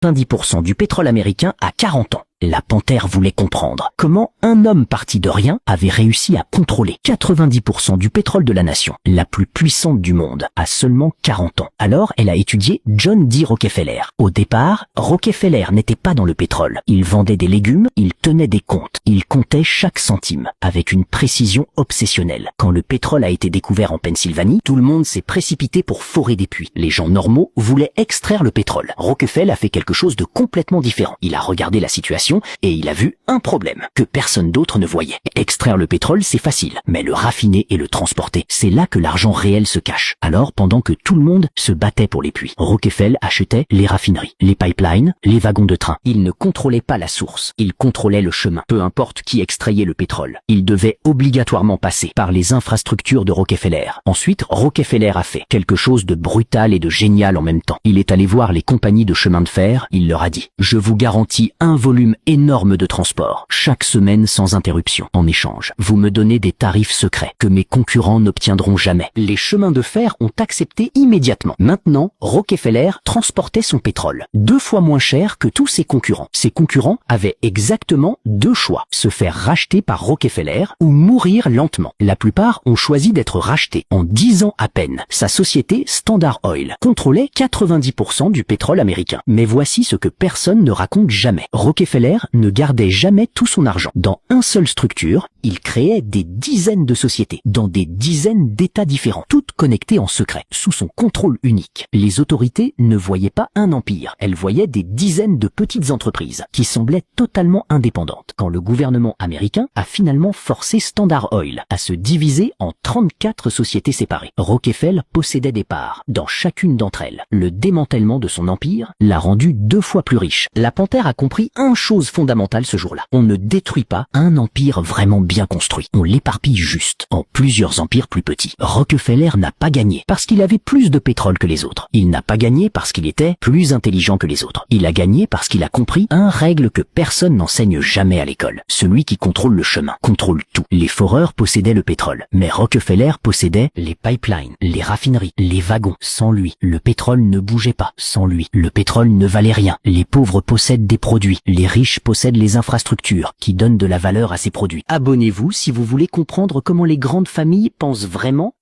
90% du pétrole américain à 40 ans. La panthère voulait comprendre comment un homme parti de rien avait réussi à contrôler 90% du pétrole de la nation, la plus puissante du monde, à seulement 40 ans. Alors, elle a étudié John D. Rockefeller. Au départ, Rockefeller n'était pas dans le pétrole. Il vendait des légumes, il tenait des comptes, il comptait chaque centime, avec une précision obsessionnelle. Quand le pétrole a été découvert en Pennsylvanie, tout le monde s'est précipité pour forer des puits. Les gens normaux voulaient extraire le pétrole. Rockefeller a fait quelque chose de complètement différent. Il a regardé la situation et il a vu un problème que personne d'autre ne voyait. Extraire le pétrole, c'est facile, mais le raffiner et le transporter, c'est là que l'argent réel se cache. Alors, pendant que tout le monde se battait pour les puits, Rockefeller achetait les raffineries, les pipelines, les wagons de train. Il ne contrôlait pas la source, il contrôlait le chemin. Peu importe qui extrayait le pétrole, il devait obligatoirement passer par les infrastructures de Rockefeller. Ensuite, Rockefeller a fait quelque chose de brutal et de génial en même temps. Il est allé voir les compagnies de chemin de fer, il leur a dit « Je vous garantis un volume énorme de transport, chaque semaine sans interruption. En échange, vous me donnez des tarifs secrets que mes concurrents n'obtiendront jamais. » Les chemins de fer ont accepté immédiatement. Maintenant, Rockefeller transportait son pétrole 2 fois moins cher que tous ses concurrents. Ses concurrents avaient exactement 2 choix: se faire racheter par Rockefeller ou mourir lentement. La plupart ont choisi d'être rachetés. En 10 ans à peine, sa société Standard Oil contrôlait 90% du pétrole américain. Mais voici ce que personne ne raconte jamais. Rockefeller ne gardait jamais tout son argent. Dans une seule structure, il créait des dizaines de sociétés, dans des dizaines d'États différents, toutes connectées en secret, sous son contrôle unique. Les autorités ne voyaient pas un empire, elles voyaient des dizaines de petites entreprises, qui semblaient totalement indépendantes. Quand le gouvernement américain a finalement forcé Standard Oil à se diviser en 34 sociétés séparées, Rockefeller possédait des parts dans chacune d'entre elles. Le démantèlement de son empire l'a rendu 2 fois plus riche. La panthère a compris une chose fondamentale ce jour-là: on ne détruit pas un empire vraiment bien construit, on l'éparpille juste en plusieurs empires plus petits. Rockefeller n'a pas gagné parce qu'il avait plus de pétrole que les autres. Il n'a pas gagné parce qu'il était plus intelligent que les autres. Il a gagné parce qu'il a compris une règle que personne n'enseigne jamais à l'école. Celui qui contrôle le chemin contrôle tout. Les foreurs possédaient le pétrole, mais Rockefeller possédait les pipelines, les raffineries, les wagons. Sans lui, le pétrole ne bougeait pas. Sans lui, le pétrole ne valait rien. Les pauvres possèdent des produits, les riches possèdent les infrastructures qui donnent de la valeur à ces produits. Abonnez-vous si vous voulez comprendre comment les grandes familles pensent vraiment